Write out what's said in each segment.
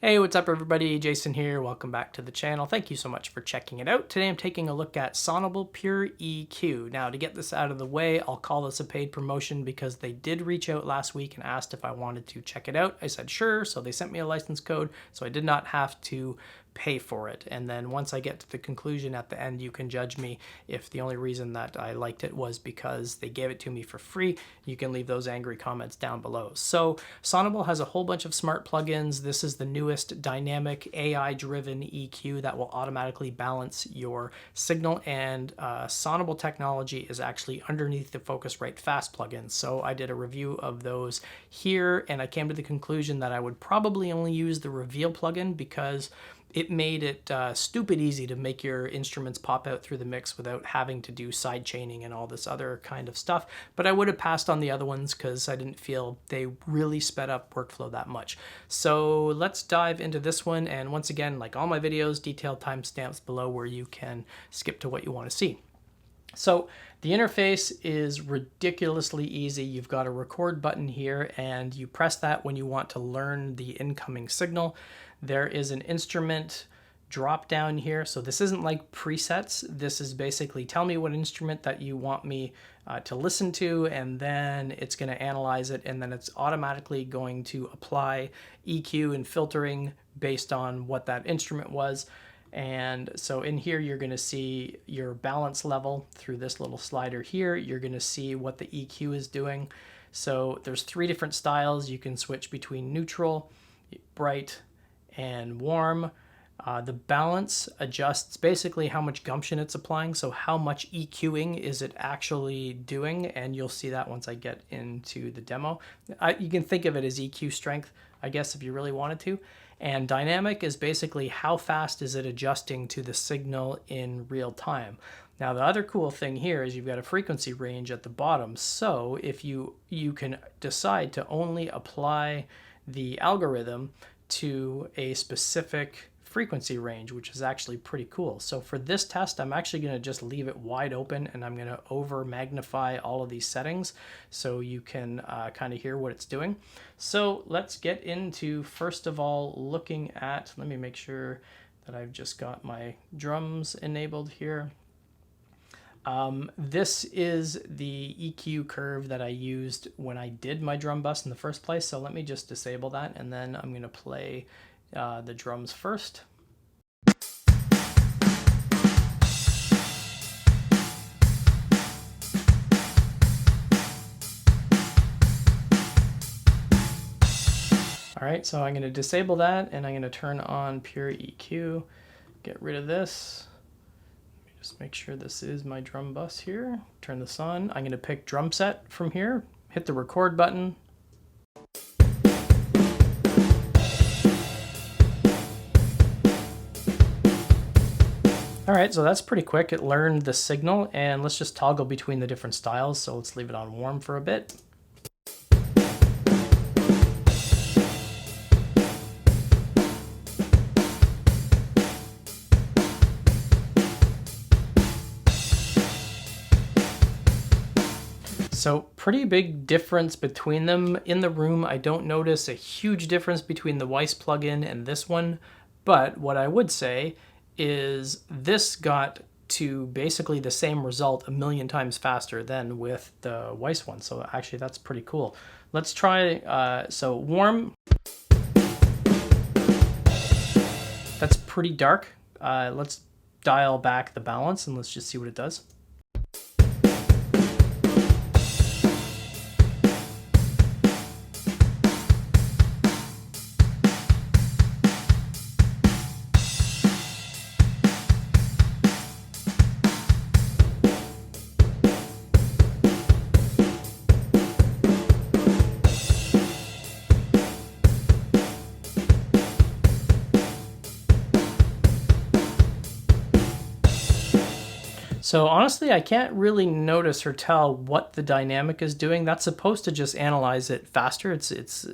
Hey, what's up everybody? Jason here. Welcome back to the channel. Thank you so much for checking it out. Today I'm taking a look at Sonible Pure EQ. Now to get this out of the way, I'll call this a paid promotion because they did reach out last week and asked if I wanted to check it out. I said sure, so they sent me a license code, so I did not have to pay for it. And then once I get to the conclusion at the end, you can judge me if the only reason that I liked it was because they gave it to me for free. You can leave those angry comments down below. So Sonible has a whole bunch of smart plugins. This is the newest dynamic AI-driven EQ that will automatically balance your signal, and Sonible technology is actually underneath the Focusrite Fast plugins. So I did a review of those here, and I came to the conclusion that I would probably only use the Reveal plugin because it made it stupid easy to make your instruments pop out through the mix without having to do side chaining and all this other kind of stuff. But I would have passed on the other ones because I didn't feel they really sped up workflow that much. So let's dive into this one. And once again, like all my videos, detailed timestamps below where you can skip to what you want to see. So the interface is ridiculously easy. You've got a record button here and you press that when you want to learn the incoming signal. There is an instrument drop down here. So this isn't like presets. This is basically tell me what instrument that you want me to listen to, and then it's going to analyze it, and then it's automatically going to apply EQ and filtering based on what that instrument was. And so in here, you're going to see your balance level through this little slider here. You're going to see what the EQ is doing. So there's 3 different styles. You can switch between neutral, bright, and warm. The balance adjusts basically how much gumption it's applying. So how much EQing is it actually doing? And you'll see that once I get into the demo. You can think of it as EQ strength, I guess, if you really wanted to. And dynamic is basically how fast is it adjusting to the signal in real time. Now the other cool thing here is you've got a frequency range at the bottom. So if you can decide to only apply the algorithm to a specific frequency range, which is actually pretty cool. So for this test, I'm actually going to just leave it wide open, and I'm going to over magnify all of these settings so you can kind of hear what it's doing. So let's get into, first of all, looking at, let me make sure that I've just got my drums enabled here. This is the EQ curve that I used when I did my drum bus in the first place. So let me just disable that, and then I'm going to play the drums first. All right, so I'm going to disable that, and I'm going to turn on Pure EQ, get rid of this. Just make sure this is my drum bus here. Turn this on. I'm going to pick drum set from here, hit the record button. All right, so that's pretty quick. It learned the signal, and let's just toggle between the different styles. So let's leave it on warm for a bit. So pretty big difference between them. In the room, I don't notice a huge difference between the Weiss plugin and this one, but what I would say is this got to basically the same result 1,000,000 times faster than with the Weiss one. So actually that's pretty cool. Let's try, so warm. That's pretty dark. Let's dial back the balance and let's just see what it does. So honestly, I can't really notice or tell what the dynamic is doing. That's supposed to just analyze it faster. It's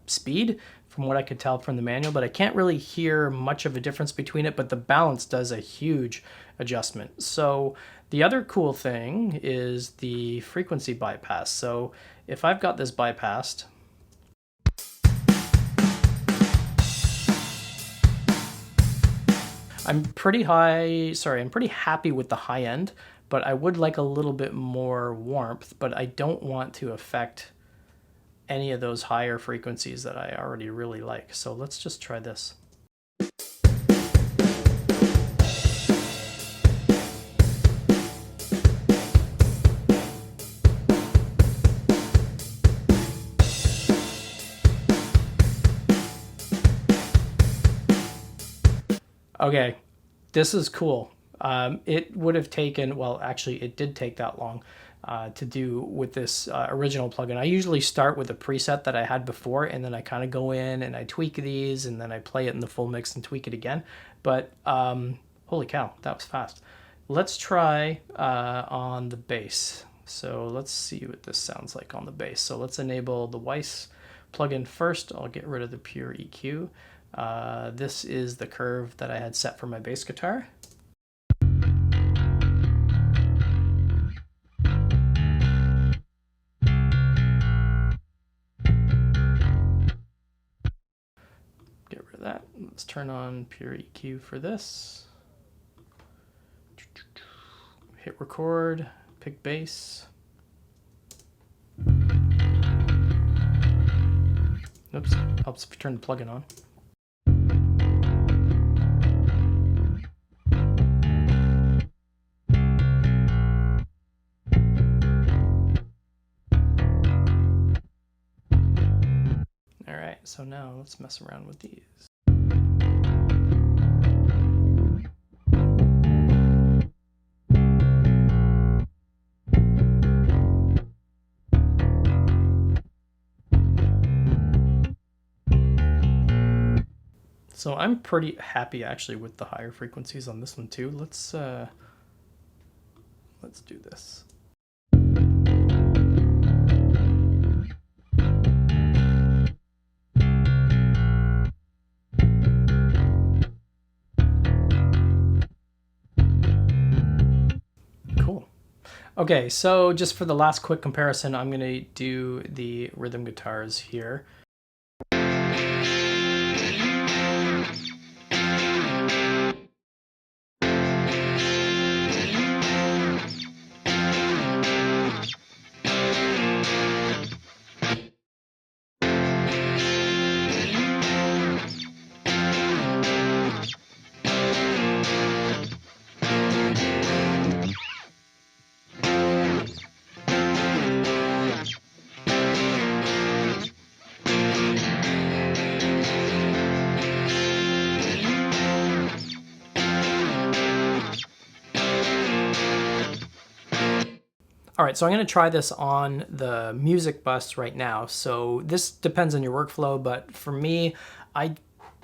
speed, from what I could tell from the manual, but I can't really hear much of a difference between it, but the balance does a huge adjustment. So the other cool thing is the frequency bypass. So if I've got this bypassed, I'm pretty happy with the high end, but I would like a little bit more warmth, but I don't want to affect any of those higher frequencies that I already really like. So let's just try this. Okay, this is cool. It would have taken, well, actually, it did take that long to do with this original plugin. I usually start with a preset that I had before, and then I kind of go in and I tweak these, and then I play it in the full mix and tweak it again. But holy cow, that was fast. Let's try on the bass. So let's see what this sounds like on the bass. So let's enable the Weiss plugin first. I'll get rid of the pure EQ. This is the curve that I had set for my bass guitar. Get rid of that. Let's turn on pure EQ for this. Hit record, pick bass. Oops, helps if you turn the plugin on. Alright, so now let's mess around with these. So I'm pretty happy actually with the higher frequencies on this one too. Let's do this. Cool. Okay, so just for the last quick comparison, I'm going to do the rhythm guitars here. All right, so I'm going to try this on the music bus right now. So this depends on your workflow, but for me, I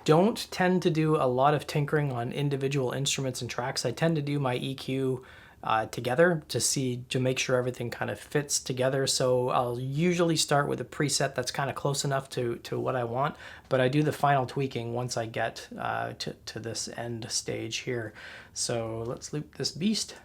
don't tend to do a lot of tinkering on individual instruments and tracks. I tend to do my EQ together to make sure everything kind of fits together. So I'll usually start with a preset that's kind of close enough to what I want, but I do the final tweaking once I get to this end stage here. So let's loop this beast.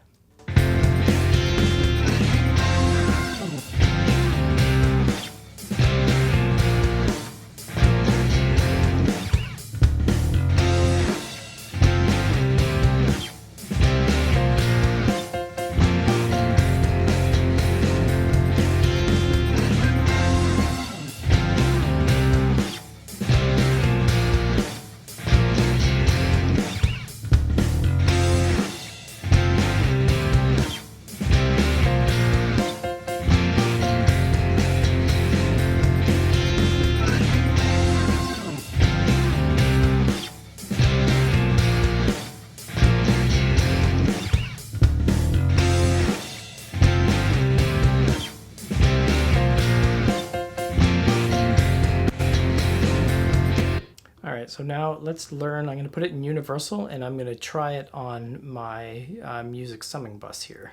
So now let's learn. I'm going to put it in universal, and I'm going to try it on my music summing bus here.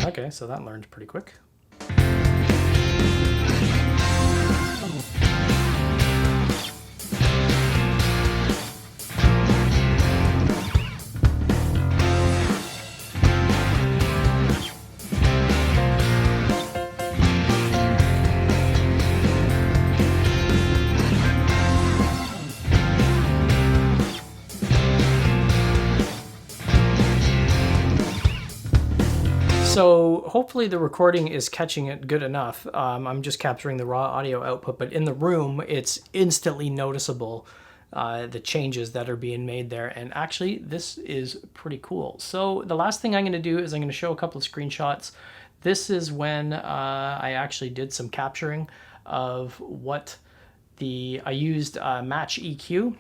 Okay, so that learned pretty quick. So hopefully the recording is catching it good enough. I'm just capturing the raw audio output, but in the room, it's instantly noticeable, the changes that are being made there. And actually, this is pretty cool. So the last thing I'm going to do is I'm going to show a couple of screenshots. This is when I actually did some capturing of what I used Match EQ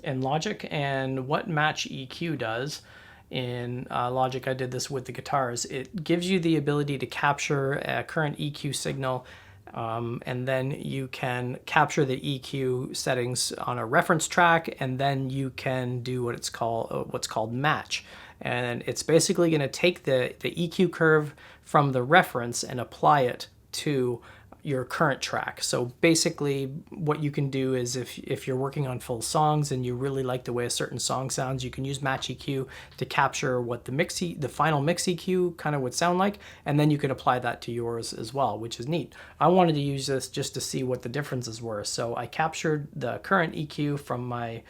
in Logic, and what Match EQ does in Logic, I did this with the guitars. It gives you the ability to capture a current EQ signal, and then you can capture the EQ settings on a reference track, and then you can do what's called match. And it's basically going to take the EQ curve from the reference and apply it to your current track. So basically what you can do is if you're working on full songs and you really like the way a certain song sounds, you can use Match EQ to capture what the final mix EQ kind of would sound like, and then you can apply that to yours as well, which is neat. I wanted to use this just to see what the differences were. So I captured the current EQ from my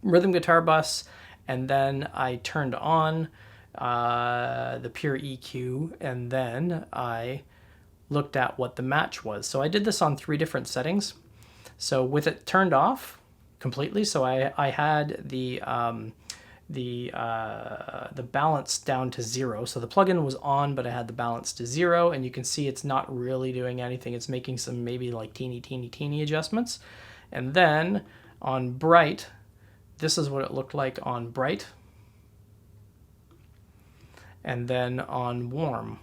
rhythm guitar bus, and then I turned on the pure EQ, and then I looked at what the match was. So I did this on 3 different settings. So with it turned off completely, so I had the balance down to 0. So the plugin was on, but I had the balance to 0, and you can see it's not really doing anything. It's making some maybe like teeny adjustments. And then on bright, this is what it looked like on bright. And then on warm.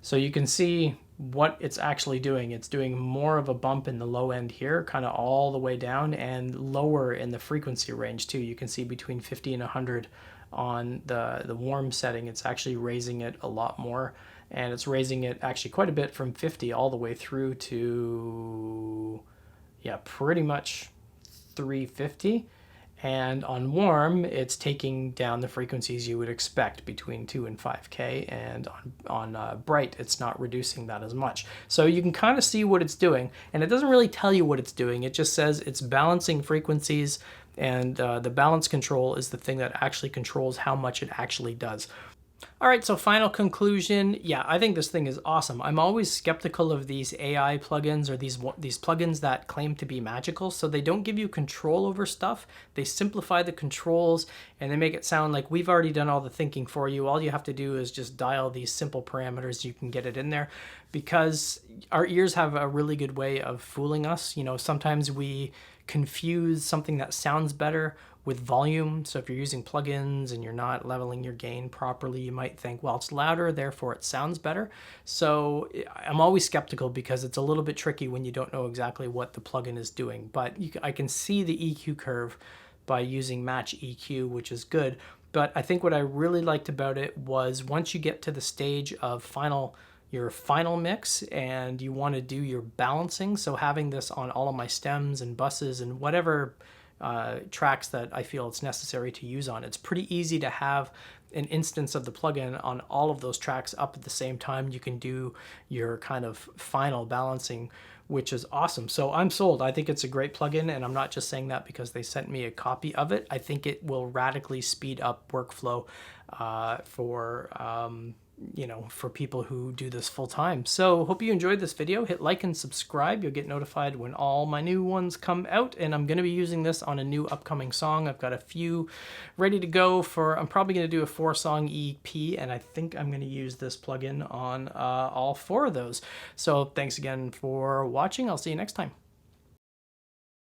So you can see what it's actually doing. It's doing more of a bump in the low end here, kind of all the way down, and lower in the frequency range too. You can see between 50 and 100 on the warm setting. It's actually raising it a lot more, and it's raising it actually quite a bit from 50 all the way through to, yeah, pretty much 350. And on warm, it's taking down the frequencies you would expect between 2 and 5K, and on bright, it's not reducing that as much. So you can kind of see what it's doing, and it doesn't really tell you what it's doing. It just says it's balancing frequencies, and the balance control is the thing that actually controls how much it actually does. All right, so final conclusion. Yeah, I think this thing is awesome. I'm always skeptical of these AI plugins or these plugins that claim to be magical. So they don't give you control over stuff. They simplify the controls and they make it sound like we've already done all the thinking for you. All you have to do is just dial these simple parameters. You can get it in there, because our ears have a really good way of fooling us. You know, sometimes we confuse something that sounds better with volume. So if you're using plugins and you're not leveling your gain properly, you might think, well, it's louder, therefore it sounds better. So I'm always skeptical, because it's a little bit tricky when you don't know exactly what the plugin is doing. But I can see the EQ curve by using Match EQ, which is good. But I think what I really liked about it was once you get to the stage of your final mix and you want to do your balancing, so having this on all of my stems and buses and whatever tracks that I feel it's necessary to use on, it's pretty easy to have an instance of the plugin on all of those tracks up at the same time. You can do your kind of final balancing, which is awesome. So I'm sold. I think it's a great plugin, and I'm not just saying that because they sent me a copy of it. I think it will radically speed up workflow for people who do this full time. So hope you enjoyed this video. Hit like and subscribe. You'll get notified when all my new ones come out, and I'm going to be using this on a new upcoming song. I've got a few ready to go I'm probably going to do a 4-song EP, and I think I'm going to use this plugin on all 4 of those. So thanks again for watching. I'll see you next time.